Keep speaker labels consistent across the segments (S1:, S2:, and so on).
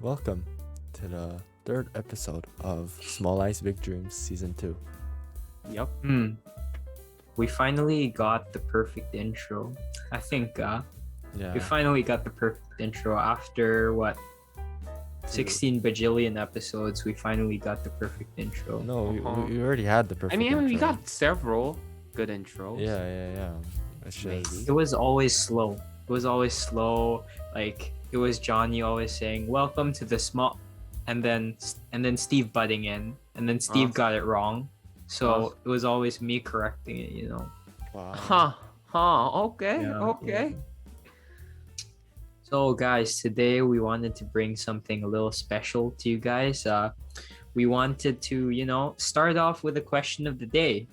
S1: Welcome to the third episode of Small Eyes Big Dreams Season 2.
S2: Yep.
S3: We finally got the perfect intro. I think
S1: Yeah.
S3: we finally got the perfect intro after what 16 bajillion episodes. We finally got the perfect intro.
S1: No,
S2: Uh-huh.
S1: we already had the perfect intro.
S2: we got several good intros.
S1: Yeah. It's just...
S2: Maybe.
S3: It was always slow. Like it was Johnny always saying, "Welcome to the small," and then Steve butting in, and then Steve got it wrong. So it was always me correcting it.
S1: Wow.
S2: Okay.
S3: Yeah,
S2: Okay.
S3: So guys, today we wanted to bring something a little special to you guys. We wanted to, start off with a question of the day,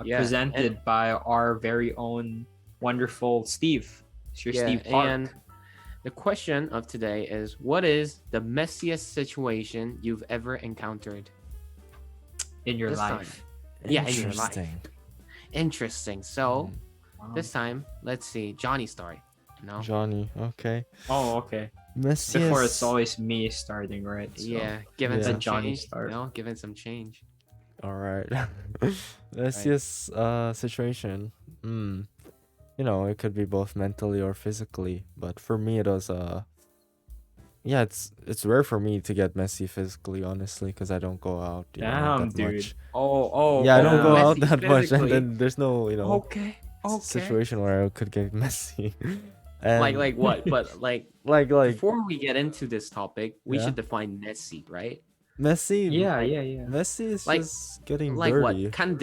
S3: presented by our very own wonderful Steve. It's your Steve Park.
S2: And the question of today is, what is the messiest situation you've ever encountered
S3: in your
S2: this
S3: life.
S2: time? Yeah, in your life.
S1: Interesting.
S2: Interesting. So
S3: Wow.
S2: this time, let's see Johnny start. No.
S1: Johnny, okay.
S3: Oh, okay.
S1: Messiest...
S3: Before it's always me starting, right? So,
S2: Yeah, given
S1: Yeah.
S2: some
S3: Let Johnny
S2: change.
S3: start.
S2: Given some change.
S1: Alright. Messiest situation. It could be both mentally or physically. But for me, it was... Yeah, it's rare for me to get messy physically, honestly, because I don't go out
S3: Damn,
S1: that
S3: dude.
S1: much.
S2: Oh.
S1: Yeah, I don't go
S3: messy
S1: out that much, and
S2: physically.
S1: then there's no,
S2: Okay.
S1: situation where I could get messy. And
S2: Like what? But like
S1: like
S2: before we get into this topic, we
S1: Yeah.
S2: should define messy, right?
S1: messy.
S3: Yeah.
S1: Messy is
S2: Like-
S1: just getting
S2: Like
S1: dirty.
S2: what? Kind of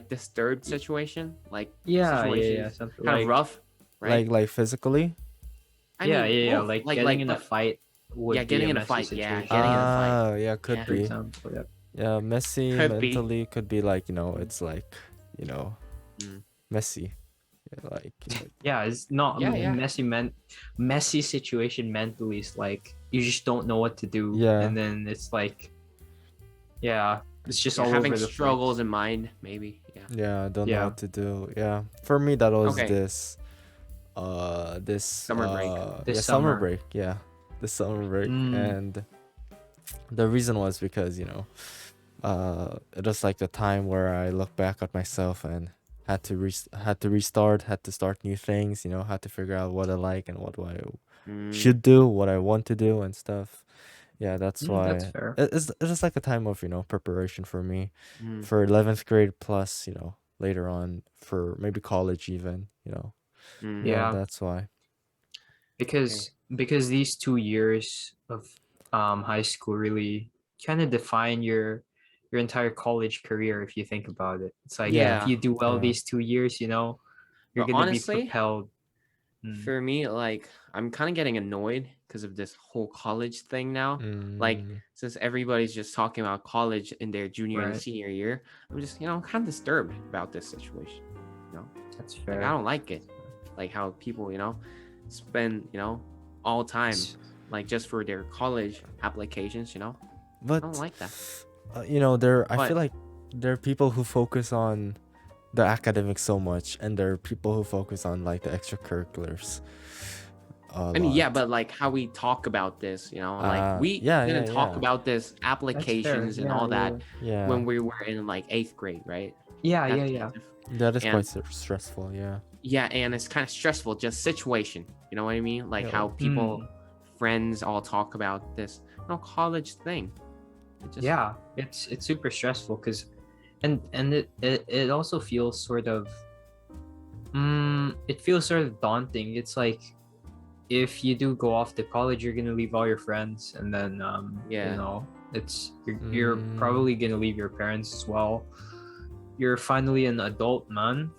S2: disturbed situation, like
S3: Yeah.
S2: situations,
S3: Something
S2: kind
S3: like
S2: of rough, right?
S1: Like physically.
S2: I mean, both.
S3: Like getting in a
S2: but-
S3: fight. Would
S2: Yeah,
S3: be
S2: getting
S3: a
S2: in a
S3: messy
S2: fight, yeah,
S3: situation.
S2: getting in a fight.
S1: Yeah, could
S2: Yeah.
S3: For
S1: be.
S3: example, yeah.
S1: Yeah, messy
S2: Could be.
S1: mentally could be like it's like
S2: Mm.
S1: messy. Yeah, like
S3: Yeah, it's not
S2: Yeah.
S3: messy situation mentally is like you just don't know what to do.
S1: Yeah.
S3: And then it's like it's just
S2: You're
S3: all
S2: having
S3: over the
S2: struggles
S3: place.
S2: in mind, maybe. Yeah.
S1: I don't know
S3: Yeah.
S1: what to do. Yeah, for me that was
S2: Okay.
S1: this
S2: Summer break.
S3: This
S1: summer
S3: summer.
S1: break. Yeah, the summer break.
S3: Mm.
S1: And the reason was because it was like the time where I look back at myself and had to restart, had to start new things, had to figure out what I like and what I
S2: Mm.
S1: should do, what I want to do and stuff. Yeah, that's why
S3: That's fair.
S1: it's like a time of preparation for me
S2: Mm.
S1: for 11th grade plus later on for maybe college even.
S2: Mm.
S3: Yeah.
S1: That's why.
S3: because these 2 years of high school really kind of define your entire college career if you think about it. It's like
S2: Yeah.
S3: if you do well
S1: Yeah.
S3: these 2 years, you're
S2: But
S3: gonna
S2: honestly,
S3: be propelled.
S2: For me, like, I'm kind of getting annoyed because of this whole college thing now. Like,
S1: Mm,
S2: since everybody's just talking about college in their junior and
S3: Right.
S2: senior year, I'm just, kind of disturbed about this situation.
S3: That's
S2: Like,
S3: fair.
S2: I don't like it. Like how people, spend, all time, like, just for their college applications, I
S1: but
S2: don't like that.
S1: I
S2: What?
S1: feel like there are people who focus on the academics so much, and there are people who focus on like the extracurriculars.
S2: I mean, yeah, but like how we talk about this, like we didn't talk about this applications and all that
S1: yeah,
S2: when we were in like 8th grade, right?
S3: Yeah.
S1: that is
S2: and-
S1: quite stressful. Yeah,
S2: Yeah, and it's kind of stressful, just situation. You know what I mean? Like
S1: Yeah.
S2: how people, friends, all talk about this, college thing. It just,
S3: Yeah, it's super stressful because and it also feels sort of it feels sort of daunting. It's like if you do go off to college, you're gonna leave all your friends, and then
S2: Yeah.
S3: it's you're
S1: Mm.
S3: probably gonna leave your parents as well. You're finally an adult, man.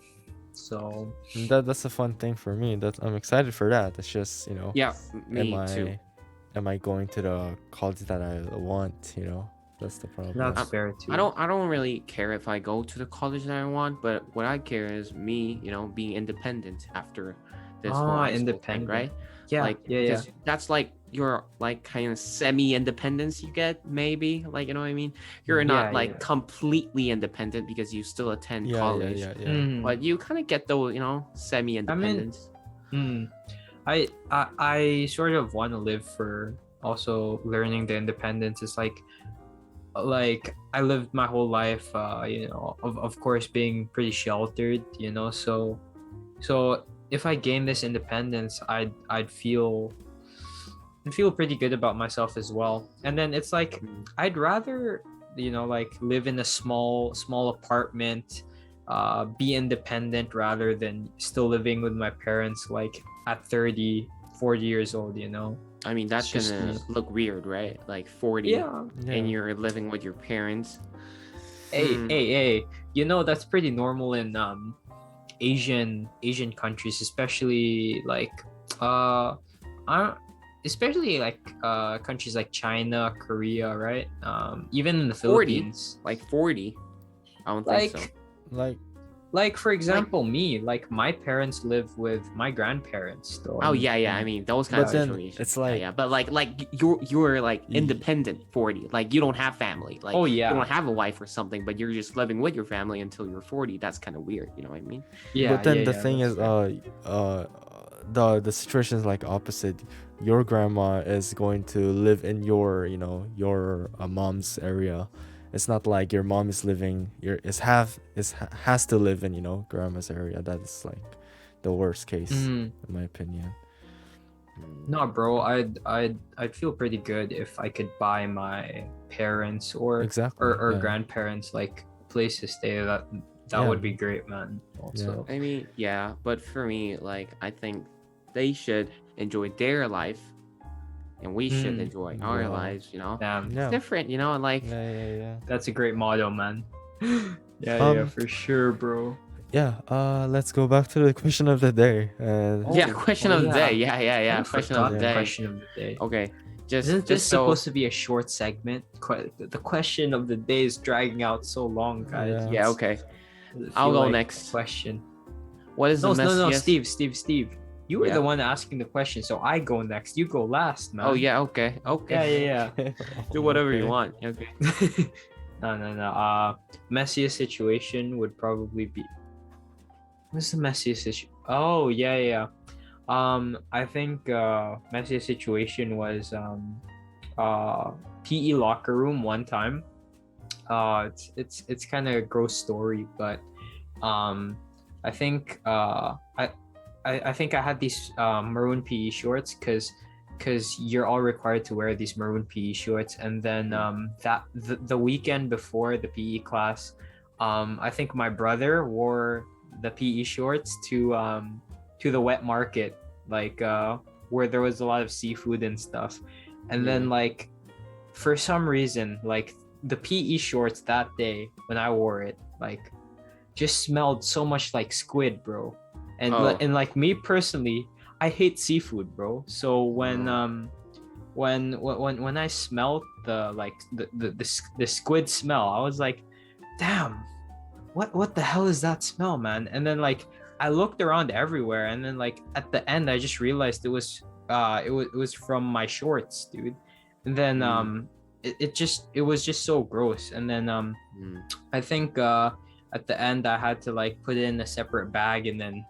S3: So
S1: and that's a fun thing for me. That I'm excited for that. It's just
S2: Yeah, me too.
S1: am I going to the college that I want? That's the problem.
S3: that's fair too.
S2: I don't really care if I go to the college that I want, but what I care is me, being independent after this whole high school thing,
S3: independent.
S2: right?
S3: Yeah,
S2: Like,
S3: yeah.
S2: 'cause that's like your like kind of semi-independence you get, maybe, like, you know what I mean? You're not
S3: Yeah,
S2: like
S3: yeah.
S2: completely independent because you still attend
S1: yeah,
S2: college,
S1: yeah.
S3: Mm.
S2: but you kind of get those, semi-independence.
S3: I sort of want to live for also learning the independence is like I lived my whole life, of course being pretty sheltered, so if I gain this independence, I'd feel pretty good about myself as well. And then it's like I'd rather like live in a small apartment, be independent rather than still living with my parents like at 30, 40 years old.
S2: I mean, that's
S3: It's just
S2: gonna
S3: me.
S2: look weird, right? Like 40
S3: Yeah.
S2: and you're living with your parents.
S3: Hey,
S2: Hmm.
S3: hey, that's pretty normal in Asian countries, especially like uh I especially like countries like China, Korea, right? Even in the
S2: 40?
S3: Philippines.
S2: Like 40? I don't think so.
S3: Like
S1: Like,
S3: for example, me, like my parents live with my grandparents though.
S2: Oh
S3: and-
S2: yeah, I
S3: and-
S2: mean those kind
S1: but
S2: of
S1: then
S2: situations.
S1: it's
S2: Yeah,
S1: like
S2: yeah. But like you're like
S1: Ye-
S2: independent 40. Like you don't have family. Like
S3: Oh,
S2: you
S3: yeah.
S2: don't have a wife or something, but you're just living with your family until you're 40. That's kind of weird, you know what I mean?
S3: Yeah,
S1: but then
S3: yeah,
S1: the
S3: yeah,
S1: thing
S3: that's
S1: is,
S3: fair.
S1: the situation is like opposite. Your grandma is going to live in your, your mom's area. It's not like your mom is living has to live in, grandma's area. That's like the worst case,
S3: Mhm.
S1: in my opinion.
S3: No, bro, I'd feel pretty good if I could buy my parents
S1: Exactly,
S3: or
S1: yeah.
S3: grandparents like a place to stay. That
S1: Yeah.
S3: would be great, man. Also,
S2: I mean, yeah, but for me, like I think they should enjoy their life and we should enjoy our
S1: Yeah.
S2: lives,
S3: damn,
S1: Yeah.
S2: It's different, like
S1: Yeah.
S3: that's a great motto, man. yeah,
S1: Um,
S3: for sure, bro.
S1: Yeah, let's go back to the question of the day. And
S2: yeah,
S3: Oh,
S2: question
S3: oh,
S2: of the
S3: yeah.
S2: day. Yeah,
S3: I
S2: question
S3: forgot
S2: of the
S3: the
S2: day.
S3: question of the day.
S2: Okay. Just
S3: Isn't this
S2: so
S3: supposed to be a short segment? The question of the day is dragging out so long, guys.
S1: Yeah.
S2: yeah, okay.
S3: Does it
S2: I'll
S3: feel
S2: go
S3: like a
S2: next.
S3: Question.
S2: What is
S3: No,
S2: the
S3: no,
S2: messiest?
S3: Steve. You were
S2: Yeah.
S3: the one asking the question, so I go next. You go last, man.
S2: Oh yeah, okay.
S3: Yeah.
S2: Do whatever you
S1: Okay.
S2: want. Okay.
S3: No. Messiest situation would probably be. What's the messiest situation? Oh yeah. I think messiest situation was PE locker room one time. It's kind of a gross story, but I think I think I had these maroon PE shorts because you're all required to wear these maroon PE shorts, and then the weekend before the PE class, I think my brother wore the PE shorts to the wet market, like where there was a lot of seafood and stuff, and then like for some reason like the PE shorts that day when I wore it like just smelled so much like squid, bro. And
S2: Oh.
S3: and like me personally, I hate seafood, bro. So when when I smelled the squid smell, I was like, damn, what the hell is that smell, man? And then like I looked around everywhere, and then like at the end I just realized it was from my shorts, dude. And then it was just so gross. And then I think at the end I had to like put it in a separate bag and then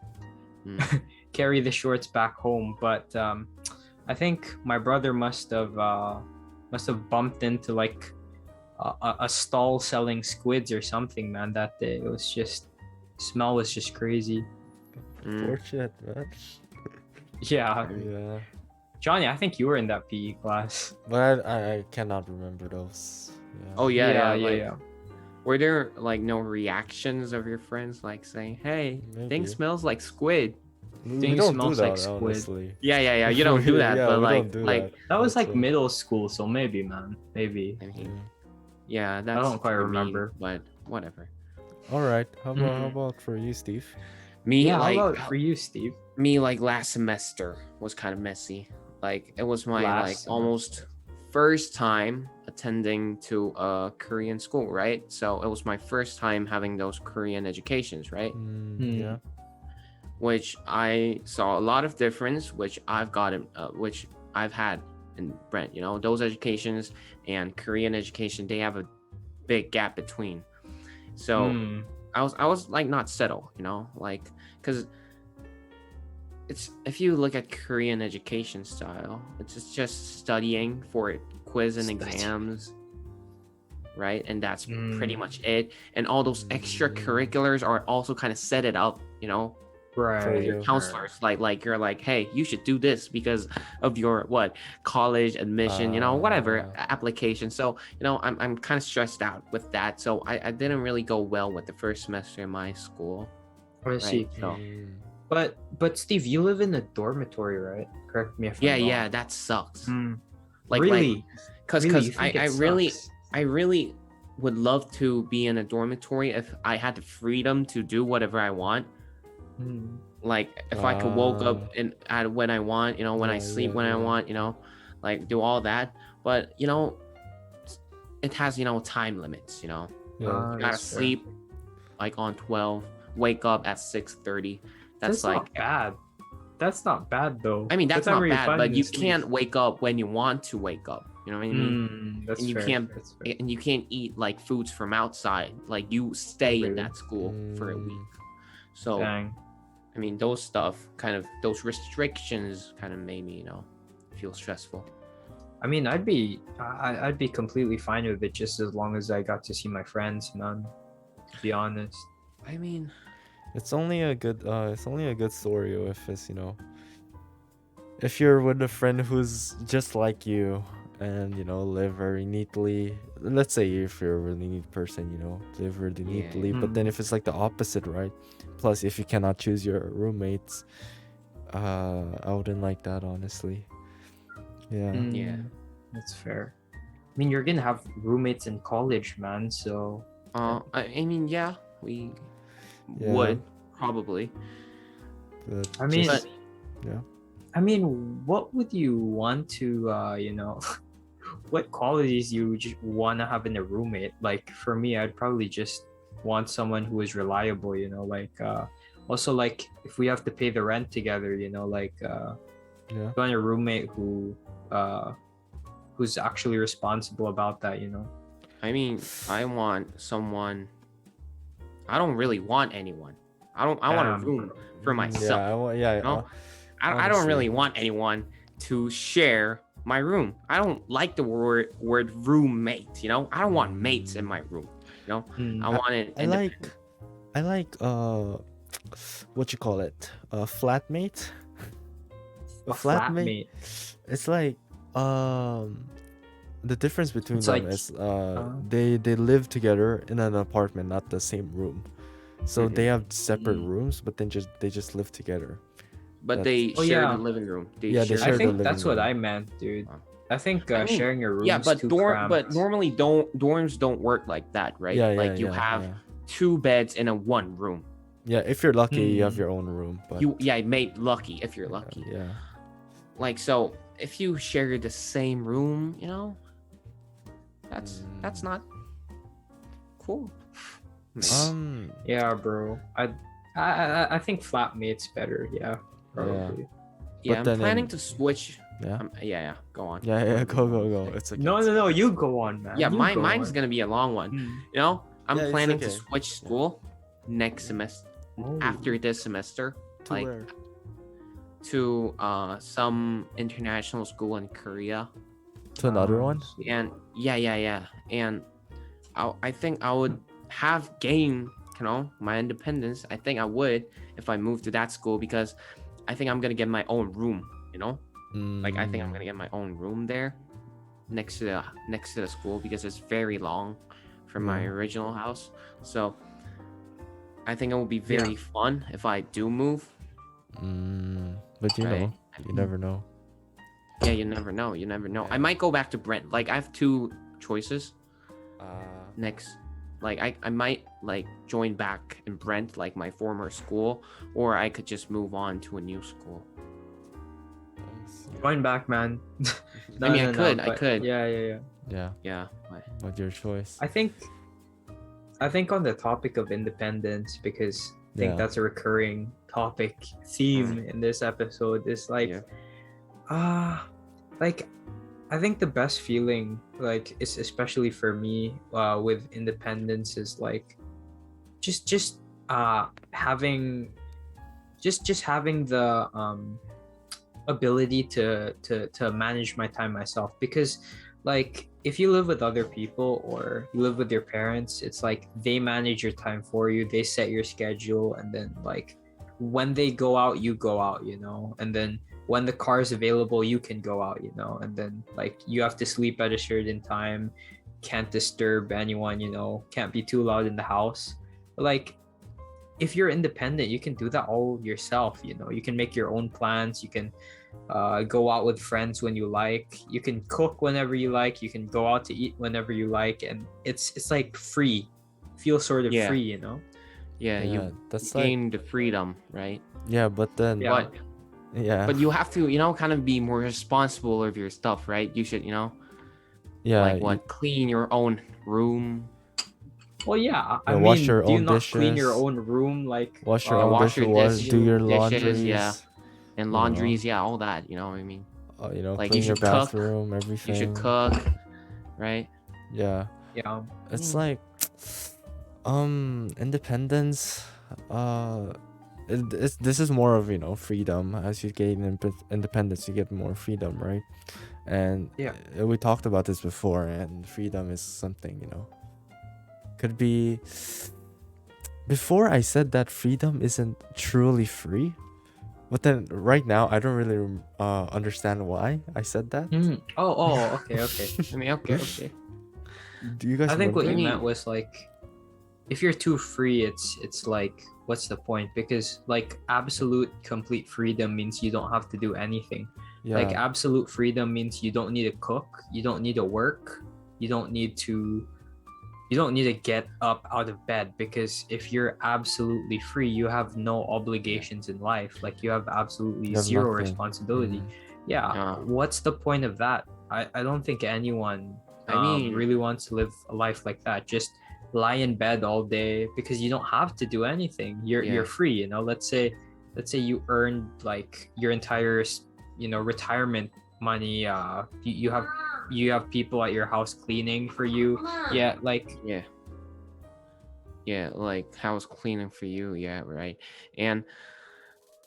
S3: carry the shorts back home. But I think my brother must have bumped into like a stall selling squids or something, man, that day. It was just smell was just crazy.
S1: Fortunate, man.
S3: Yeah.
S1: Yeah.
S3: Johnny, I think you were in that PE class.
S1: But I cannot remember those. Yeah.
S2: Oh yeah. Like,
S3: yeah.
S2: were there like no reactions of your friends like saying, "Hey,
S1: Maybe.
S2: thing smells like squid"?
S1: We
S3: Thing
S1: don't do
S3: smells
S1: that,
S3: like squid.
S1: honestly.
S2: Yeah. You don't do that,
S1: Yeah,
S2: but
S1: we
S2: like
S1: don't do
S2: like
S3: That was
S1: That's
S3: like
S1: it.
S3: middle school, so maybe, man. Maybe.
S2: I
S1: Yeah.
S2: mean, yeah, that's
S3: don't quite
S2: kinda mean,
S3: remember.
S2: but whatever.
S1: All right. How
S3: Mhm.
S1: about for you, Steve?
S2: Me
S3: Yeah,
S2: like
S3: how about for you, Steve?
S2: me like last semester was kind of messy. Like it was my
S3: Last
S2: like
S3: semester.
S2: almost first time attending to a Korean school, right? So it was my first time having those Korean educations, right?
S1: Yeah.
S2: Which I saw a lot of difference, which I've gotten, which I've had in Brent. Those educations and Korean education, they have a big gap between. So I was like not settled, like because it's if you look at Korean education style, it's just studying for quiz and exams, right? And that's pretty much it. And all those extracurriculars are also kind of set it up, you know, for
S3: Right.
S2: your counselors. Like you're like, hey, you should do this because of your college admission, you know, whatever application. So, you know, I'm kind of stressed out with that. So I didn't really go well with the first semester in my school.
S3: I see.
S2: So
S3: But Steve, you live in a dormitory, right? Correct me if I'm wrong.
S2: yeah, that sucks.
S3: Really?
S2: Because
S3: Really? You think
S2: I
S3: it
S2: really
S3: sucks?
S2: I really would love to be in a dormitory if I had the freedom to do whatever I want. Like if I could woke up when I want, you know, when I sleep when I want, you know, like do all that. But you know, it has, you know, time limits. You know, you gotta sleep like on 12, wake up at 6:30. That's like
S3: not bad. That's not bad though.
S2: I mean, that's not bad, but you
S3: sleep.
S2: can't wake up when you want to wake up. You know what I mean?
S3: That's
S2: and you
S3: fair.
S2: can't
S3: That's fair.
S2: and you can't eat like foods from outside. Like you stay in that school for a week. So
S3: Dang.
S2: I mean, those restrictions kind of made me, you know, feel stressful.
S3: I mean, I'd be completely fine with it just as long as I got to see my friends, man. To be honest.
S2: I mean,
S1: it's only a good story if it's, you know, if you're with a friend who's just like you and, you know, live very neatly. Let's say if you're a really neat person, you know, live really neatly. But then if it's like the opposite, right? Plus, if you cannot choose your roommates, I wouldn't like that, honestly. Yeah.
S2: Yeah.
S3: That's fair. I mean, you're gonna have roommates in college, man. So.
S2: I mean, yeah, we would probably.
S1: But
S3: I mean,
S1: yeah.
S3: I mean, what would you want to, you know, what qualities you want to have in a roommate? Like for me, I'd probably just want someone who is reliable, you know, like also like if we have to pay the rent together, you know, like want a roommate who's actually responsible about that, you know.
S2: I mean, I want someone. I don't really want anyone. I want a room for myself. I don't really want anyone to share my room. I don't like the word roommate, you know. I don't want mates in my room, you know. I want it.
S1: I like what you call it? A flatmate. A flatmate. It's like the difference between them is they live together in an apartment, not the same room. So they have separate rooms, but then they just live together.
S2: But they share the living room.
S1: They share
S3: I think
S1: the
S3: that's
S1: living
S3: what
S1: room.
S3: I meant, dude. I think sharing a room
S2: yeah,
S3: is
S2: but
S3: too cramped.
S2: but normally dorms don't work like that, right? Like you have 2 beds in a one room.
S1: Yeah, if you're lucky, you have your own room. But
S2: made lucky if you're lucky.
S1: Yeah.
S2: Like so, if you share the same room, you know, that's not cool.
S3: Yeah, bro. I think flatmate's better. Yeah, probably.
S2: Yeah,
S1: But
S2: I'm planning
S1: then-
S2: to switch.
S1: Yeah.
S2: Go on.
S1: Yeah. Go. It's okay.
S3: No. You go on, man.
S2: Yeah,
S3: You go
S2: mine's
S3: on.
S2: gonna be a long one. You know, I'm
S1: Yeah, it's
S2: planning to
S1: okay.
S2: switch school next semester. After this semester,
S1: To where?
S2: to some international school in Korea.
S1: To another one?
S2: And and I think I would have gained, you know, my independence. I think I would if I moved to that school because I think I'm gonna get my own room, you know. Like I think I'm gonna get my own room there next to the school because it's very long from my original house. So I think it will be very fun if I do move.
S1: But you know, you never know.
S2: Yeah, you never know. I might go back to Brent. Like I have 2 choices next. Like I might like join back in Brent, like my former school, or I could just move on to a new school.
S3: Join back, man.
S2: I could.
S3: Yeah.
S2: Yeah.
S1: But your choice.
S3: I think on the topic of independence, because I think that's a recurring topic theme in this episode is like like I think the best feeling, like, is especially for me with independence is like just having just having the ability to manage my time myself, because like if you live with other people or you live with your parents, it's like they manage your time for you, they set your schedule, and then like when they go out, you go out, you know, and then when the car is available, you can go out, you know, and then like you have to sleep at a certain time, can't disturb anyone, you know, can't be too loud in the house. But like if you're independent, you can do that all yourself, you know, you can make your own plans, you can go out with friends when you like, you can cook whenever you like, you can go out to eat whenever you like, and it's like free, feel sort of
S2: Yeah.
S3: free, you know.
S2: Yeah, you
S1: that's
S2: gain the freedom, right?
S1: yeah, but then
S3: Yeah.
S2: But you have to, you know, kind of be more responsible of your stuff, right? You should, you know,
S1: yeah,
S2: like clean your own room.
S3: Well, yeah, I
S1: Yeah,
S3: mean,
S1: wash your
S3: do you
S1: own
S3: not clean your
S1: dishes.
S3: own room? Like,
S1: wash your
S2: Yeah,
S1: own
S2: wash your
S1: dishes, do your
S2: dishes,
S1: laundries.
S2: yeah. And
S1: you know.
S2: laundries, yeah, all that, you know what I mean?
S1: You know,
S2: Like,
S1: clean
S2: you
S1: your
S2: should cook.
S1: bathroom, everything.
S2: You should cook, right?
S1: Yeah,
S3: yeah,
S1: it's like independence. This is more of, you know, freedom. As you gain independence, you get more freedom, right? And
S3: Yeah.
S1: we talked about this before, and freedom is something, you know, could be. Before I said that freedom isn't truly free, but then right now I don't really understand why I said that.
S3: okay.
S2: I mean, okay.
S1: Do you guys
S3: I think what
S1: remember?
S3: you
S2: I
S3: meant
S2: mean-
S3: was like, if you're too free, it's like, what's the point? Because like absolute complete freedom means you don't have to do anything.
S1: Yeah,
S3: Like absolute freedom means you don't need to cook, you don't need to work, you don't need to get up out of bed, because if you're absolutely free, you have no obligations in life. Like you have absolutely
S1: You have
S3: zero
S1: nothing.
S3: responsibility.
S1: Mm.
S3: Yeah.
S2: Yeah.
S3: What's the point of that? I don't think anyone
S2: I mean-
S3: really wants to live a life like that. Just lie in bed all day, because you don't have to do anything. You're
S2: Yeah.
S3: free, you know. Let's say you earned like your entire, you know, retirement money. You have people at your house cleaning for you. Yeah, like
S2: Yeah, like house cleaning for you, yeah, right. And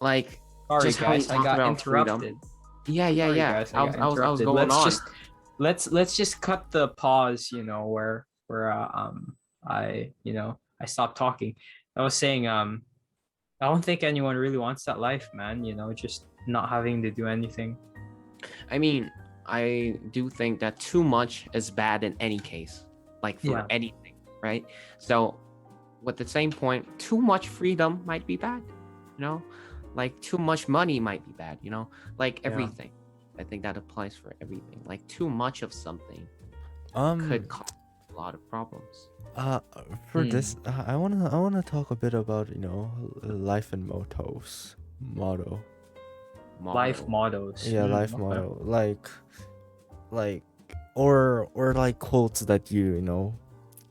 S2: like,
S3: sorry
S2: just how you
S3: guys, I
S2: talked
S3: got
S2: about
S3: interrupted.
S2: yeah,
S3: Sorry,
S2: yeah.
S3: guys,
S2: I was
S3: interrupted.
S2: going on.
S3: Let's just cut the pause, you know, where I, you know, I stopped talking. I was saying I don't think anyone really wants that life, man, you know, just not having to do anything.
S2: I mean, I do think that too much is bad in any case, like for
S3: Yeah.
S2: anything, right? So, with the same point, too much freedom might be bad, you know, like too much money might be bad, you know, like
S3: Yeah.
S2: everything. I think that applies for everything. Like too much of something
S1: Um,
S2: could cause a lot of problems.
S1: For this, I wanna talk a bit about, you know, life and motto.
S3: Life mottos.
S1: Yeah, life
S3: okay.
S1: motto, like, or like quotes that you know,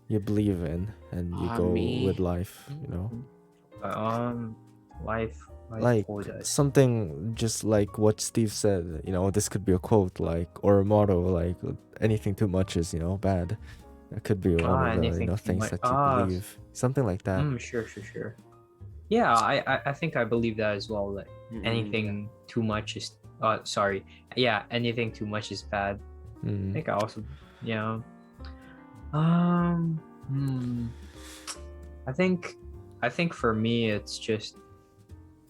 S1: you believe in and you go
S2: Me?
S1: with life, you know,
S3: Life
S1: like
S3: quotas.
S1: something just like what Steve said, you know, this could be a quote, like, or a motto, like anything too much is, you know, bad. It could be one of the, you
S3: anything
S1: know,
S3: too
S1: things
S3: much-
S1: that you believe, something like that.
S3: Sure. Yeah, I think I believe that as well. Like anything too much is anything too much is bad. I
S1: Mm.
S3: think I also, yeah. I think for me it's just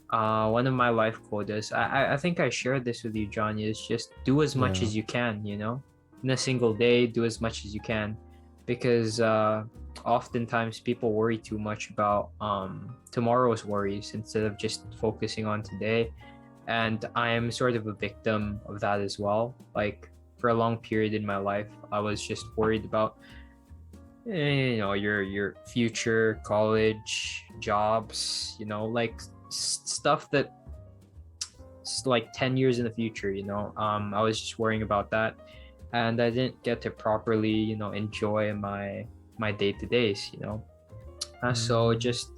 S3: one of my life quotas. I think I shared this with you, Johnny, is just do as much
S1: Yeah.
S3: as you can, you know, in a single day, do as much as you can, because oftentimes people worry too much about tomorrow's worries instead of just focusing on today. And I am sort of a victim of that as well. Like for a long period in my life, I was just worried about you know, your future, college, jobs, you know, like stuff that like 10 years in the future, you know. I was just worrying about that, and I didn't get to properly, you know, enjoy my day-to-days, you know. So just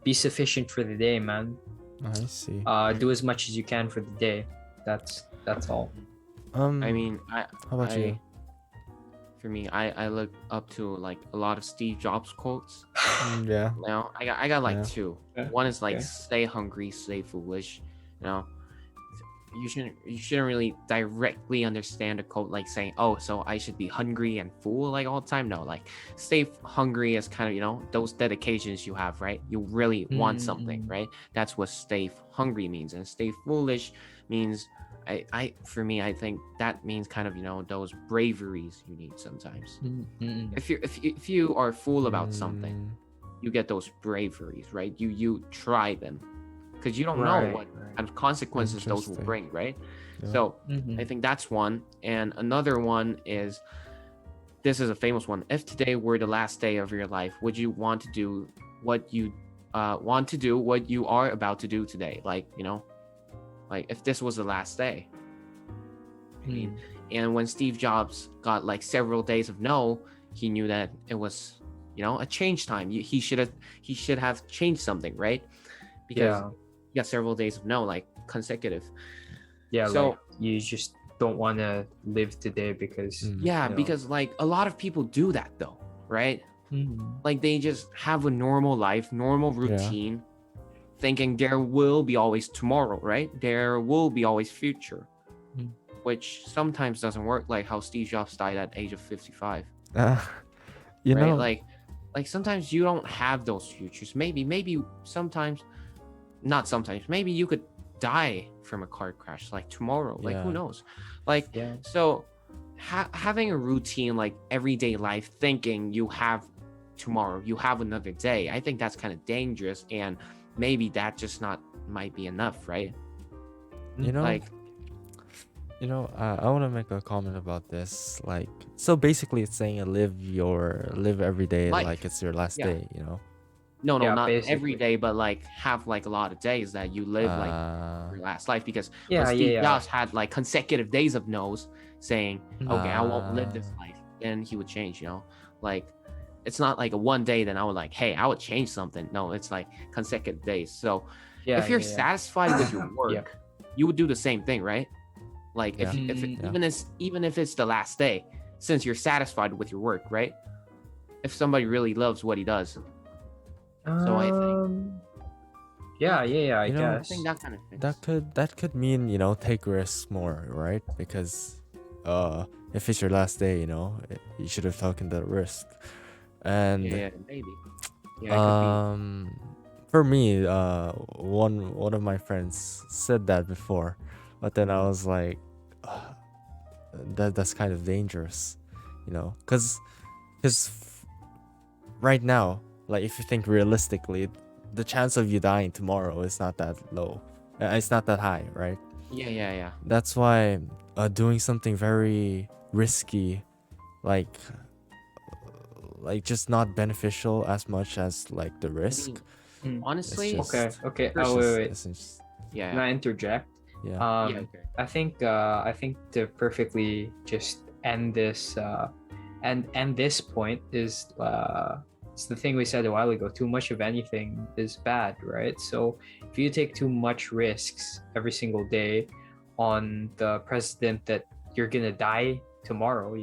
S3: be sufficient for the day, man.
S1: I see.
S3: Do as much as you can for the day. That's all.
S2: I mean,
S1: how about you?
S2: for me, I look up to like a lot of Steve Jobs quotes.
S1: Yeah.
S2: You know, I got like
S1: Yeah.
S2: two.
S3: Okay,
S2: One is like
S3: okay.
S2: stay hungry, stay foolish. You know, you shouldn't really directly understand a quote like saying, oh, so I should be hungry and full like all the time. No, like stay hungry is kind of, you know, those dedications you have, right? You really want something, right? That's what stay hungry means. And stay foolish means I for me, I think that means kind of, you know, those braveries you need sometimes. If you are fool about something,
S1: Mm,
S2: you get those braveries, right? You try them because you don't know
S3: Right,
S2: what
S3: right.
S2: kind of consequences those will
S1: Interesting.
S2: bring, right?
S1: Yeah.
S2: So
S3: Mhm.
S2: I think that's one. And another one is, this is a famous one. If today were the last day of your life, would you want to do what you what you are about to do today? Like, you know, like if this was the last day. I mean, and when Steve Jobs got like several days of no, he knew that it was, you know, a change time. He should have changed something, right? Because
S3: Yeah,
S2: he got several days of no, like consecutive.
S3: yeah.
S2: So
S3: Like you just don't want to live today because
S1: Mm.
S2: yeah,
S3: you know.
S2: because like a lot of people do that though, right?
S3: Mhm.
S2: Like they just have a normal life, normal routine, thinking there will be always tomorrow, right? There will be always future,
S3: Mm.
S2: which sometimes doesn't work. Like how Steve Jobs died at age of 55,
S1: You
S2: right?
S1: know,
S2: Like sometimes you don't have those futures. Maybe sometimes, not sometimes. Maybe you could die from a car crash like tomorrow. Like who
S1: Yeah.
S2: knows? Like
S3: Yeah.
S2: so, having a routine like everyday life, thinking you have tomorrow, you have another day. I think that's kind of dangerous, and maybe that just not might be enough, right?
S1: you know,
S2: Like
S1: I want to make a comment about this. Like, so basically, it's saying live every day
S2: Life.
S1: like it's your last
S2: Yeah.
S1: day. You know.
S2: No,
S3: Yeah,
S2: not every
S3: basically.
S2: day, but like have like a lot of days that you live like your last life. Because
S3: Yeah,
S2: when Steve
S3: yeah.
S2: Jobs had like consecutive days of no's, saying, okay, I won't live this
S1: Ah.
S2: life, then he would change, you know? Like it's not like a one day then I would like, hey, I would change something. No, it's like consecutive days. So
S3: Yeah,
S2: if you're
S3: yeah, yeah.
S2: satisfied with your work,
S3: Yeah.
S2: you would do the same thing, right? Like if
S1: Yeah.
S2: even if it's the last day, since you're satisfied with your work, right? If somebody really loves what he does. So I think
S3: Yeah, I
S1: You know,
S2: I
S3: guess.
S2: think that kind of fits.
S1: that could mean take risks more, right? Because if it's your last day, you should have taken that risk. And
S2: Yeah, maybe. Yeah, it could be.
S1: for me, one of my friends said that before, but then I was like, that's kind of dangerous, because right now, like if you think realistically, the chance of you dying tomorrow is not that low. It's not that high, right?
S2: Yeah.
S1: That's why doing something very risky, like just not beneficial as much as like the risk.
S2: Honestly,
S1: It's
S3: Okay,
S1: just-
S3: okay.
S1: it's
S3: Oh, wait,
S1: just-
S3: wait.
S1: it's just-
S2: yeah.
S3: Can I interject?
S1: yeah.
S2: Yeah, okay.
S3: I think to perfectly just end this and end this point is it's the thing we said a while ago. Too much of anything is bad, right? So if you take too much risks every single day on the precedent that you're gonna die tomorrow,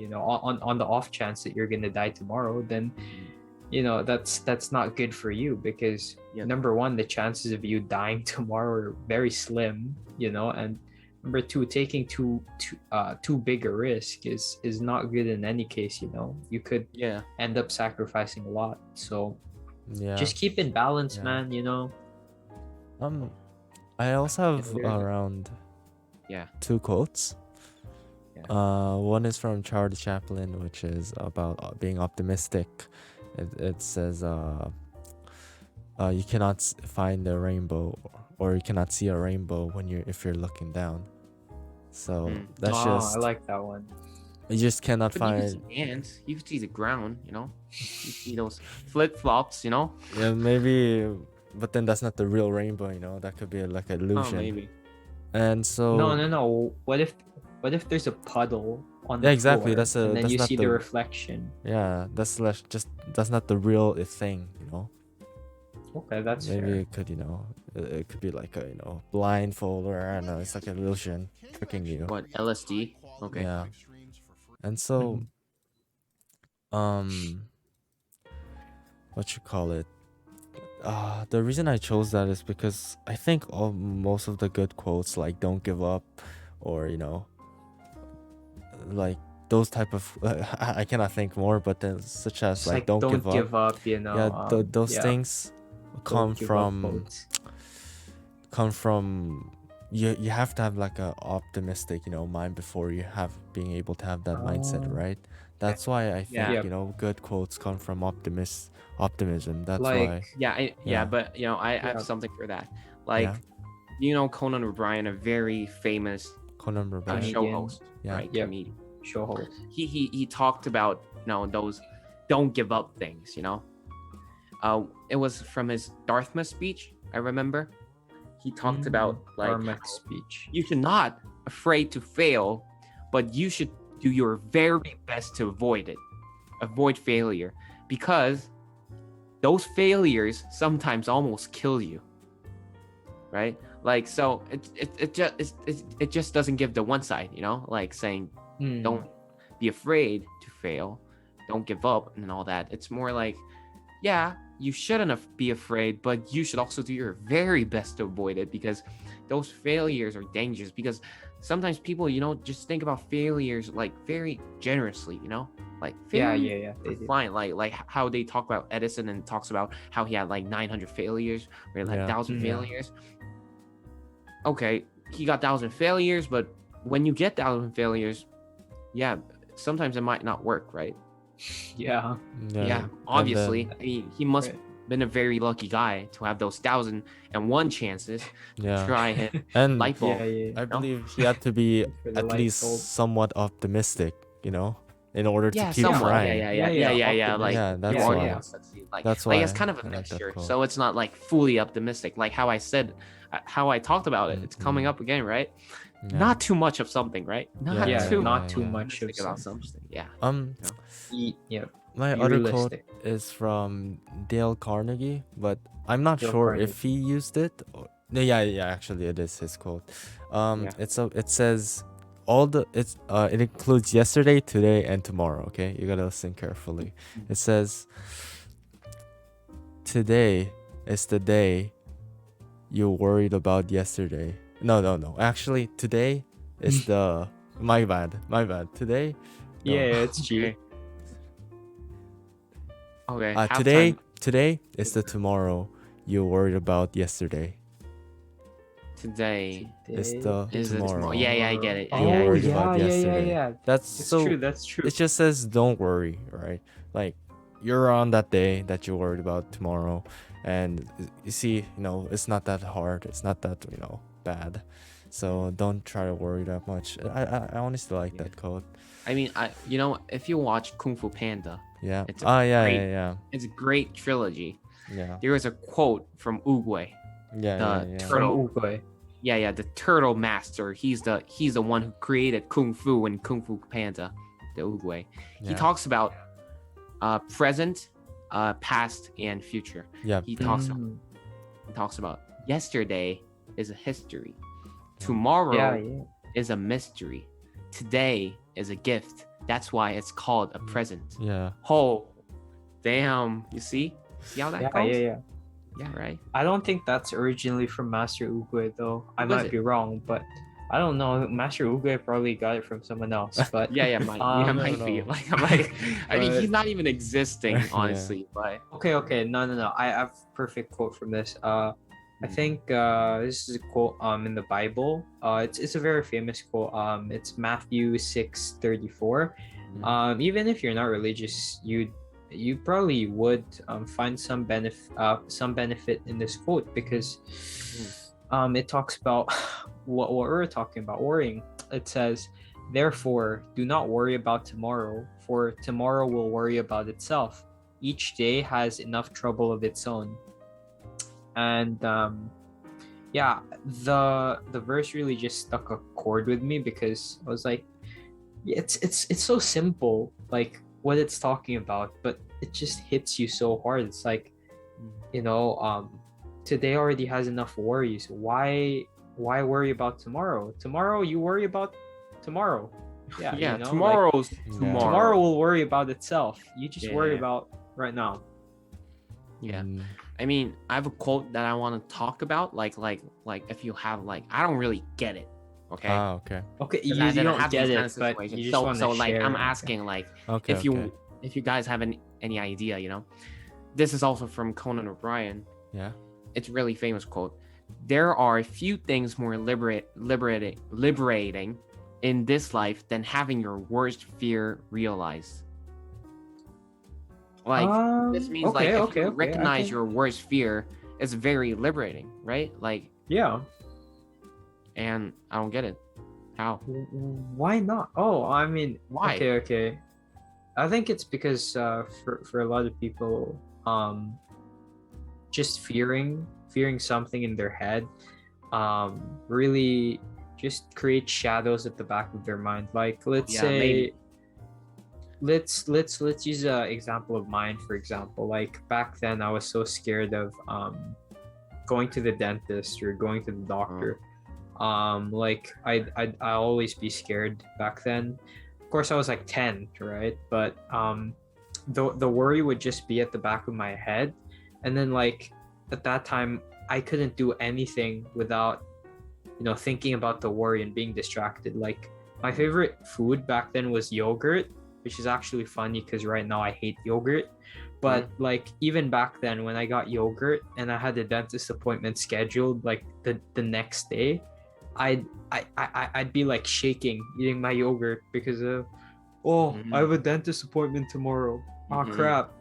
S3: on the off chance that you're gonna die tomorrow, then that's not good for you because
S2: Yep.
S3: number one, the chances of you dying tomorrow are very slim, and number two, taking too big a risk is not good in any case. You could
S2: Yeah.
S3: end up sacrificing a lot, so
S1: Yeah.
S3: just keep in balance,
S1: Yeah.
S3: man.
S1: I also have
S3: If you're-
S1: around
S2: Yeah.
S1: 2 quotes.
S2: Yeah.
S1: One is from Charlie Chaplin, which is about being optimistic. It says, you cannot find a rainbow, or you cannot see a rainbow if you're looking down. So that's just
S3: I like that one.
S1: you just cannot
S2: But you
S1: find.
S2: can see ants. You can see the ground, You see those flip flops,
S1: Yeah, maybe, but then that's not the real rainbow. That could be like an
S2: Oh,
S1: illusion.
S2: maybe.
S1: And so
S3: No. What if there's a puddle on the
S1: Yeah, exactly,
S3: floor, and then
S1: that's
S3: you
S1: not
S3: see the
S1: the-
S3: reflection?
S1: yeah, that's not the real thing.
S3: Okay, that's
S1: Maybe
S3: fair.
S1: it could, it could be like a blindfold, or I don't know. It's like an illusion tricking you.
S2: What, LSD? Okay.
S1: Yeah. And so, um what you call it, the reason I chose that is because I think most of the good quotes like "Don't give up," or like those type of I cannot think more, but then such as
S3: It's
S1: like
S3: like
S1: "Don't
S3: don't
S1: give up."
S3: give up,
S1: Yeah, those
S3: yeah,
S1: things come
S3: don't give up
S1: from
S3: quotes.
S1: you have to have like a optimistic mind before you have being able to have that mindset,
S3: Oh,
S1: right? That's why I
S2: Yeah.
S1: think good quotes come from optimism. That's
S3: Like,
S1: why.
S2: Yeah,
S1: Yeah.
S2: but I
S3: Yeah.
S2: have something for that. Like, Conan O'Brien, a very famous
S1: Conan O'Brien.
S2: show
S3: Comedian.
S2: host,
S1: Yeah.
S2: right?
S3: Yep.
S2: Comedian.
S3: show host.
S2: He talked about those don't give up things. It was from his Dartmouth speech. I remember he talked about like
S3: Dartmouth
S2: how
S3: speech.
S2: you should not afraid to fail, but you should do your very best to avoid it. Avoid failure, because those failures sometimes almost kill you, right? Like, so it just doesn't give the one side, like saying don't be afraid to fail, don't give up and all that. It's more like, yeah, you shouldn't be afraid, but you should also do your very best to avoid it, because those failures are dangerous. Because sometimes people just think about failures like very generously, like failures
S3: Yeah. They
S2: are
S3: do.
S2: fine, like how they talk about Edison and talks about how he had like 900 failures or like 1,000 failures. Okay, he got 1,000 failures, but when you get 1,000 failures, yeah, sometimes it might not work, right?
S3: Yeah.
S2: Yeah, obviously. I mean, he must have been a very lucky guy to have those 1,001 chances to try his
S1: And
S2: light bulb.
S1: I believe he had to be
S3: For the
S1: at
S3: light
S1: least
S3: bulb.
S1: somewhat optimistic, in order to keep
S2: somewhat.
S1: trying.
S2: Yeah. Like,
S1: that's
S2: you
S1: why.
S2: already want to succeed. Like,
S1: That's
S2: like
S1: why
S2: it's kind of a
S1: I like that
S2: mixture.
S1: quote.
S2: So it's not like fully optimistic. Like how I said, how I talked about it. It's coming up again, right?
S1: Yeah.
S2: Not too much of something, right? Not too
S3: much of
S2: about
S3: something.
S2: something. Yeah.
S1: My
S3: Be
S1: other quote
S3: realistic.
S1: is from Dale Carnegie, but I'm not
S3: Dale
S1: sure
S3: Carnegie.
S1: if he used it. No, yeah, actually it is his quote. It says it includes yesterday, today, and tomorrow. Okay, you gotta listen carefully. It says, today is the day you worried about yesterday. No. Actually, today is the my bad. Today. No.
S3: Yeah, it's G.
S2: Okay.
S1: Today is the tomorrow you worried about yesterday.
S2: Today
S1: is the tomorrow.
S2: Yeah, I get it.
S3: Oh,
S1: You worried
S3: yeah,
S1: about yesterday.
S3: yeah.
S1: That's
S3: true. That's true.
S1: It just says don't worry, right? Like, you're on that day that you're worried about tomorrow, and you see, it's not that hard. It's not that bad. So don't try to worry that much. I honestly like that quote.
S2: I mean, if you watch Kung Fu Panda,
S1: Yeah.
S2: it's
S1: It's
S2: a great trilogy.
S1: Yeah.
S2: There is a quote from Oogway.
S1: Yeah.
S2: Turtle.
S3: From
S2: Yeah, the turtle master. He's the one who created Kung Fu and Kung Fu Panda, the Oogway. He talks about present, past, and future.
S1: Yeah.
S2: He talks about yesterday is a history. Tomorrow is a mystery. Today is a gift. That's why it's called a present.
S1: Yeah.
S2: Oh, damn. You see how that goes? Yeah, right.
S3: I don't think that's originally from Master Oogway, though. I might be wrong, but I don't know. Master Oogway probably got it from someone else. But
S2: might be. Like, I mean, he's not even existing, honestly. But
S3: okay. No. I have a perfect quote from this. I think this is a quote in the Bible. It's a very famous quote. It's Matthew 6:34. Even if you're not religious, you probably would find some benefit in this quote, because it talks about what we're talking about, worrying. It says, therefore, do not worry about tomorrow, for tomorrow will worry about itself. Each day has enough trouble of its own. And the verse really just struck a chord with me, because I was like, it's so simple, like what it's talking about, but it just hits you so hard. It's like, today already has enough worries. Why worry about tomorrow? You worry about tomorrow. Yeah,
S2: Yeah,
S3: you know, like,
S2: tomorrow's
S1: Yeah.
S2: tomorrow.
S3: tomorrow will worry about itself. You just worry
S2: Yeah.
S3: about right now.
S2: Yeah.
S1: Mm,
S2: I mean, I have a quote that I want to talk about. Like if you have like, I don't really get it. Okay.
S1: okay.
S3: Okay,
S2: 'Cause
S3: you,
S2: I
S3: you
S2: didn't
S3: don't
S2: have
S3: get
S2: these
S3: it,
S2: kind of
S3: but
S2: situations.
S3: you just want to
S2: So like,
S3: share.
S2: I'm
S3: Okay.
S2: asking like,
S1: Okay.
S2: if you guys have any idea, you know, this is also from Conan O'Brien.
S1: Yeah.
S2: It's a really famous quote. There are few things more liberating in this life than having your worst fear realized. Like, this means like, if you recognize your worst fear, it's very liberating, right? Like,
S3: Yeah.
S2: and I don't get it. How?
S3: Why not? Oh, I mean,
S2: Why?
S3: Okay. I think it's because for a lot of people, just fearing something in their head, really just create shadows at the back of their mind. Like, let's say,
S2: maybe.
S3: let's use an example of mine. For example, like back then, I was so scared of going to the dentist or going to the doctor. Like I'd always be scared back then. Of course, I was like 10, right? But the worry would just be at the back of my head, and then like at that time I couldn't do anything without, you know, thinking about the worry and being distracted. Like, my favorite food back then was yogurt, which is actually funny because right now I hate yogurt. But like, even back then, when I got yogurt and I had a dentist appointment scheduled like the next day, I'd be like shaking eating my yogurt because of, I have a dentist appointment tomorrow. Oh crap.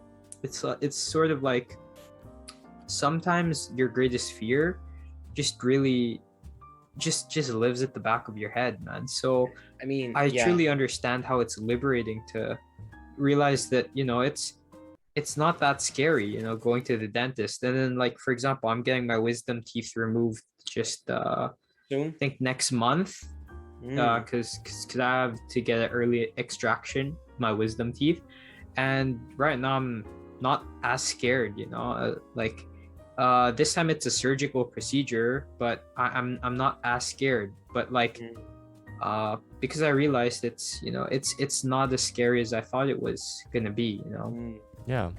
S3: It's sort of like, sometimes your greatest fear just really just lives at the back of your head, man. So
S2: I mean,
S3: I truly understand how it's liberating to realize that, you know, it's not that scary, you know, going to the dentist. And then, like, for example, I'm getting my wisdom teeth removed just
S2: soon.
S3: I think next month, because I have to get an early extraction, my wisdom teeth. And right now I'm not as scared, you know, this time it's a surgical procedure, but I'm not as scared. But like, because I realized it's, you know, it's not as scary as I thought it was gonna be, you know.
S1: Yeah.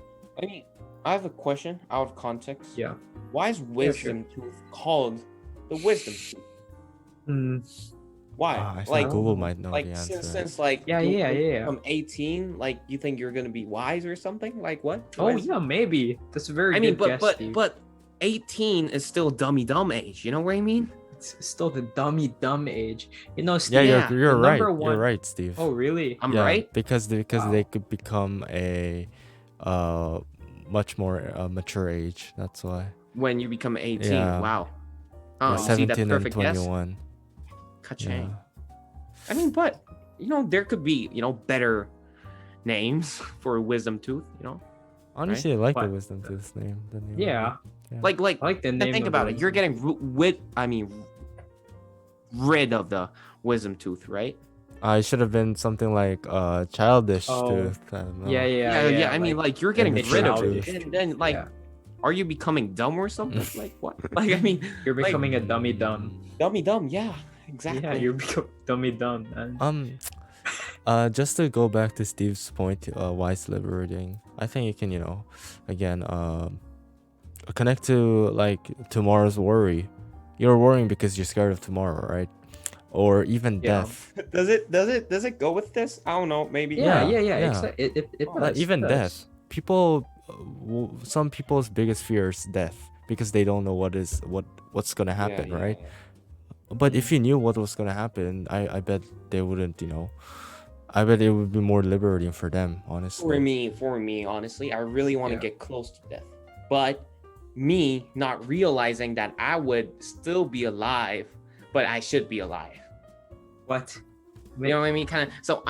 S2: I mean, I have a question out of context.
S3: Yeah.
S2: Why is wisdom tooth called the wisdom tooth? Why?
S1: I think Google might know
S2: like
S1: the answer.
S2: since like
S3: yeah.
S2: from 18, like, you think you're gonna be wise or something? Like, what?
S3: Oh yeah, maybe. That's a very
S2: I mean,
S3: good guess, Steve.
S2: but 18 is still dumb age. You know what I mean?
S3: It's still the dumb age. You know, Steve.
S1: Yeah, you're right.
S3: number one-
S1: You're right, Steve.
S3: Oh really?
S2: I'm
S1: Yeah,
S2: right.
S1: because they
S3: Wow.
S1: could become a much more mature age. That's why.
S2: When you become 18.
S1: Yeah.
S2: Wow.
S1: Yeah,
S2: Oh, you see that
S1: 17 and
S2: perfect guess?
S1: 21.
S2: Ka-ching.
S1: Yeah.
S2: I mean, but you know, there could be, you know, better names for wisdom tooth, you know?
S1: Honestly, I like the
S3: What?
S1: wisdom tooth name. The name.
S3: Yeah.
S2: Like
S3: I like the name.
S2: think
S3: of
S2: about it. You're
S3: wisdom.
S2: getting rid of the wisdom tooth, right?
S1: It should have been something like childish
S3: Oh.
S1: tooth. I don't know.
S3: Yeah.
S2: I mean, like, you're getting
S1: it's
S2: rid of
S1: childish.
S2: it, and then like,
S3: Yeah.
S2: are you becoming dumb or something? Like what? Like, I mean,
S3: You're
S2: like,
S3: becoming a dummy dumb.
S2: dumb. Yeah, exactly.
S3: Yeah, you're becoming dummy dumb, man.
S1: Just to go back to Steve's point, why it's liberating. I think you can, you know, again, connect to like tomorrow's worry. You're worrying because you're scared of tomorrow, right? Or even
S2: Yeah.
S1: death.
S2: Does it go with this? I don't know. Maybe.
S3: Yeah.
S1: yeah.
S3: It does,
S1: Even
S3: it
S1: death.
S3: does.
S1: People, some people's biggest fear is death because they don't know what's gonna happen, right? But if you knew what was gonna happen, I bet they wouldn't, you know. I bet it would be more liberating for them, honestly.
S2: For me, honestly, I really want to
S3: Yeah.
S2: get close to death. But me not realizing that I would still be alive, but I should be alive.
S3: What?
S2: You know what I mean? Kind of. So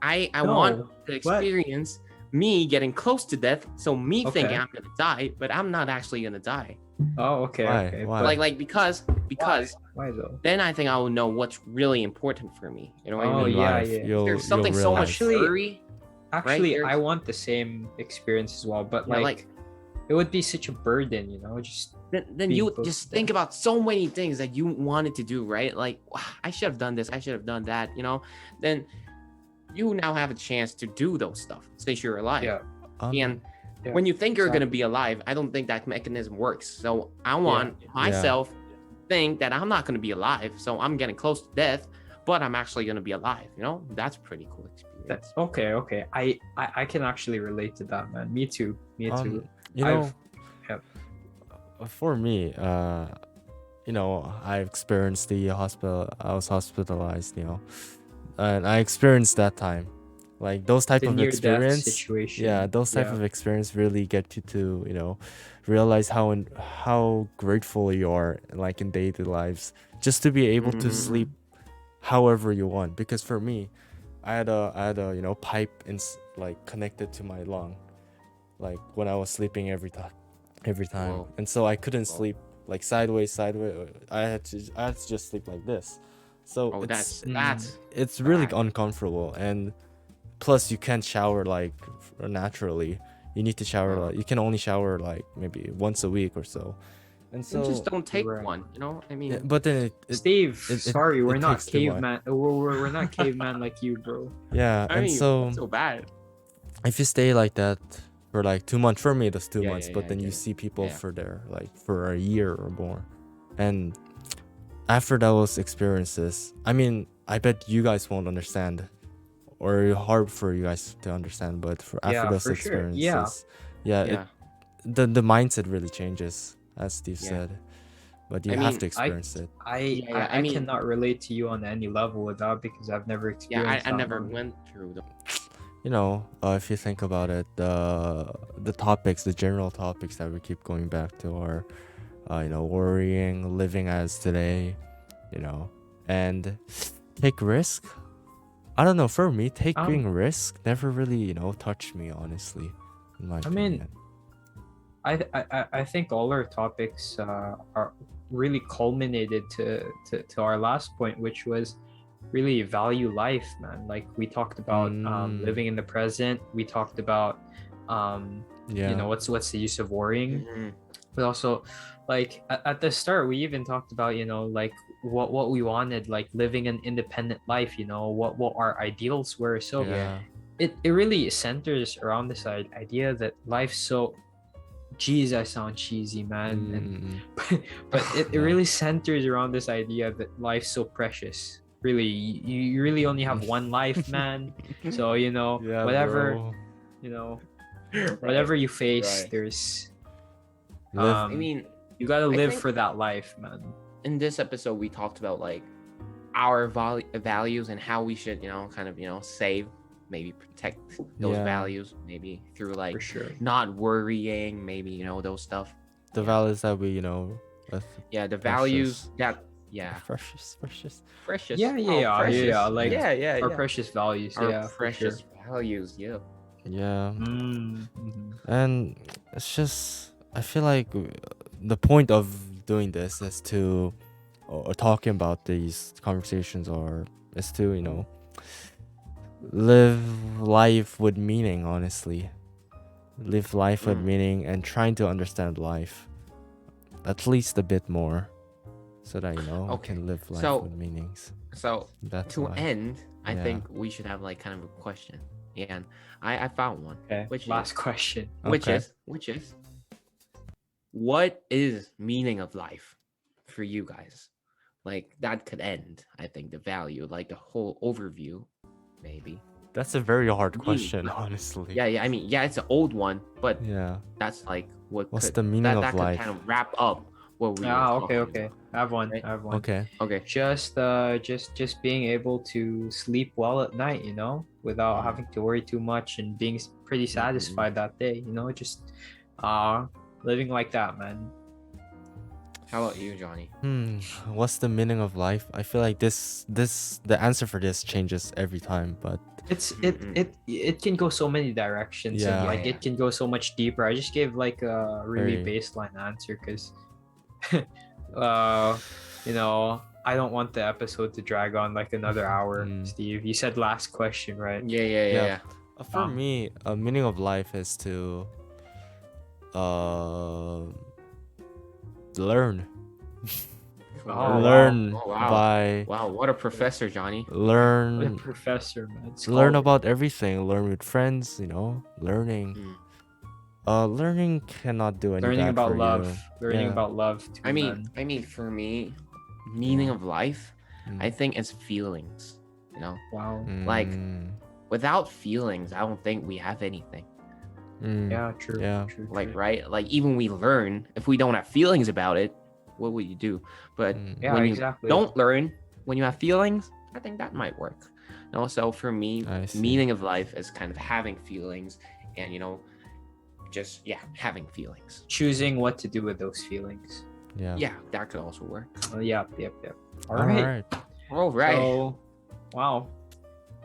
S2: I
S3: No.
S2: want to
S3: What?
S2: experience me getting close to death. So me thinking
S3: Okay.
S2: I'm gonna die, but I'm not actually gonna die.
S3: Oh, okay.
S1: Why?
S3: Okay.
S1: Why?
S2: Like because
S3: Why though?
S2: then I think I will know what's really important for me. You know what I
S3: Oh,
S2: mean?
S1: In
S3: yeah,
S1: life,
S3: yeah.
S1: You'll
S2: There's something so much
S3: Actually,
S2: scary.
S3: Actually,
S2: There's-
S3: I want the same experience as well, but
S2: Yeah,
S3: like, it would be such a burden, you know. Just
S2: then
S3: being
S2: you
S3: close
S2: just
S3: to
S2: think
S3: death.
S2: about so many things that you wanted to do, right? Like, I should have done this, I should have done that, you know. Then you now have a chance to do those stuff since you're alive.
S3: Yeah.
S2: And
S3: Yeah,
S2: when you think you're gonna
S3: exactly.
S2: be alive, I don't think that mechanism works. So I want
S1: Yeah.
S2: myself to think that I'm not gonna be alive, so I'm getting close to death, but I'm actually gonna be alive. You know, that's a pretty cool experience.
S3: That's okay. I can actually relate to that, man. Me too. Me too.
S1: You know,
S3: yeah.
S1: for me, you know, I experienced the hospital. I was hospitalized, you know, and I experienced that time, like those type
S3: The
S1: of
S3: near-death
S1: experience.
S3: situation.
S1: Yeah, those type
S3: Yeah.
S1: of experience really get you to, you know, realize how grateful you are, like in daily lives, just to be able to sleep however you want. Because for me, I had a you know pipe like connected to my lung, like when I was sleeping every time,
S2: Whoa.
S1: and so I couldn't sleep like sideways. I had to just sleep like this. So
S2: Oh,
S1: it's
S2: that's
S1: really
S2: bad.
S1: uncomfortable, and plus you can't shower like naturally. You need to shower like you can only shower like maybe once a week or so, and
S2: And just
S1: so
S2: don't take
S3: Right.
S2: one. You know, I mean,
S1: yeah, but then
S3: Steve, sorry, we're
S1: it
S3: not
S1: takes too much.
S3: caveman. We're not caveman like you, bro.
S1: Yeah,
S2: I
S1: and
S2: mean,
S1: so
S2: that's so bad.
S1: if you stay like that for like 2 months, for me that's 2 months,
S2: Yeah,
S1: but
S2: I
S1: then you
S2: get it.
S1: see people
S2: Yeah.
S1: for there like for a year or more, and after those experiences, I mean, I bet you guys won't understand, or hard for you guys to understand, but after
S3: Yeah,
S1: those
S3: for sure. Yeah.
S1: experiences, yeah,
S2: Yeah.
S1: the mindset really changes, as Steve
S2: Yeah.
S1: said, but you
S2: I
S1: have
S2: mean,
S1: to experience it.
S3: I
S2: mean,
S3: cannot relate to you on any level with that because I've never
S2: yeah,
S3: experienced
S2: I
S3: that,
S2: never
S3: man.
S2: went through the.
S1: You know, if you think about it, the topics, the general topics that we keep going back to are, you know, worrying, living as today, you know, and take risk. I don't know. For me, taking risk never really, you know, touched me, honestly. In my
S3: I mean,
S1: opinion.
S3: I think all our topics are really culminated to our last point, which was really value life, man. Like we talked about living in the present. We talked about you know, what's the use of worrying. But also, like at the start, we even talked about, you know, like what we wanted, like living an independent life, you know, what our ideals were. So
S1: Yeah.
S3: it really centers around this idea that life's so, geez, I sound cheesy, man, and but it
S1: Yeah.
S3: really centers around this idea that life's so precious. Really, you really only have one life, man. So, you know,
S1: Yeah,
S3: whatever,
S1: bro.
S3: you know, whatever you face,
S2: Right.
S3: there's
S1: Live.
S2: I mean,
S3: you gotta
S2: I
S3: live
S2: think-
S3: for that life, man.
S2: in this episode, we talked about like our values and how we should, you know, kind of, you know, save, maybe protect those
S1: Yeah.
S2: values, maybe through like
S3: For sure.
S2: not worrying, maybe, you know, those stuff.
S1: The values that we, you know,
S2: Yeah, the values that, yeah,
S1: precious.
S2: precious.
S3: Yeah,
S2: precious.
S3: like
S2: yeah,
S3: our precious values.
S2: our
S3: Yeah,
S2: precious
S3: for
S2: values. Yeah.
S1: Yeah.
S3: sure. Mm-hmm.
S1: And it's just, I feel like the point of doing this is to, or talking about these conversations, or is to, you know, live life with meaning, honestly. Live life with meaning and trying to understand life at least a bit more, so that, you know, I can live life
S2: So-
S1: with meanings.
S2: So
S1: That's
S2: to
S1: why.
S2: end, I
S1: Yeah.
S2: think we should have like kind of a question, and I found one.
S3: Okay.
S2: Which
S3: Last
S2: is,
S3: question.
S2: which
S1: Okay.
S2: is what is meaning of life for you guys? Like that could end, I think, the value, like the whole overview, maybe.
S1: That's a very hard
S2: Me,
S1: question,
S2: but-
S1: honestly.
S2: Yeah, I mean, yeah, it's an old one, but
S1: Yeah.
S2: that's like what
S1: What's
S2: could,
S1: the meaning
S2: that
S1: of
S2: that
S1: life?
S2: could kind of wrap up what we were
S3: Okay.
S2: talking about.
S3: I have one.
S2: Right?
S3: I have one.
S1: Okay.
S2: Okay.
S3: Just being able to sleep well at night, you know, without having to worry too much and being pretty satisfied that day, you know, just living like that, man.
S2: How about you, Johnny?
S1: What's the meaning of life? I feel like the answer for this changes every time, but
S3: It can go so many directions, and
S1: Yeah.
S3: like it can go so much deeper. I just gave like a really
S1: Very.
S3: baseline answer because you know, I don't want the episode to drag on like another hour. Steve, you said last question, right?
S2: Yeah.
S1: For me, a meaning of life is to learn.
S3: Oh,
S1: learn
S2: wow.
S1: by
S2: Wow, what a professor, Johnny.
S3: What a
S1: learn
S3: professor, man.
S1: learn
S3: Scholar.
S1: about everything. Learn with friends, learning.
S2: Mm.
S1: Learning cannot do any
S3: Learning
S1: bad
S3: about
S1: for
S3: love.
S1: you.
S3: Learning
S1: Yeah.
S3: about love too,
S2: I
S3: man.
S2: mean, for me, meaning
S1: Yeah.
S2: of life,
S1: Mm.
S2: I think it's feelings.
S3: Wow.
S2: Like,
S1: Mm.
S2: without feelings, I don't think we have anything.
S1: Mm.
S3: Yeah, true.
S1: Yeah.
S3: True,
S2: Like,
S3: true.
S2: right? Like, even we learn, if we don't have feelings about it, what will you do? But
S3: Yeah,
S2: when you
S3: exactly.
S2: don't learn, when you have feelings, I think that might work. So for me,
S1: I see.
S2: meaning of life is kind of having feelings and, just, having feelings.
S3: Choosing what to do with those feelings.
S1: Yeah.
S2: Yeah, that could also work.
S3: Yep. All
S1: All
S3: right.
S1: right.
S2: All right.
S3: So, wow.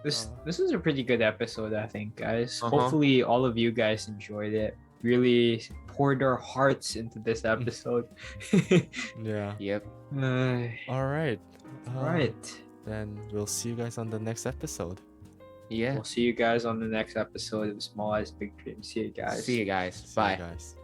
S3: This is a pretty good episode, I think, guys.
S2: Uh-huh.
S3: Hopefully, all of you guys enjoyed it. Really poured our hearts into this episode.
S1: Yeah.
S2: Yep.
S1: All right.
S3: Right.
S1: Then we'll see you guys on the next episode.
S2: Yeah.
S3: We'll see you guys on the next episode of Small Eyes Big Dreams. See you guys.
S2: See you guys.
S1: See you
S2: Bye.
S1: guys.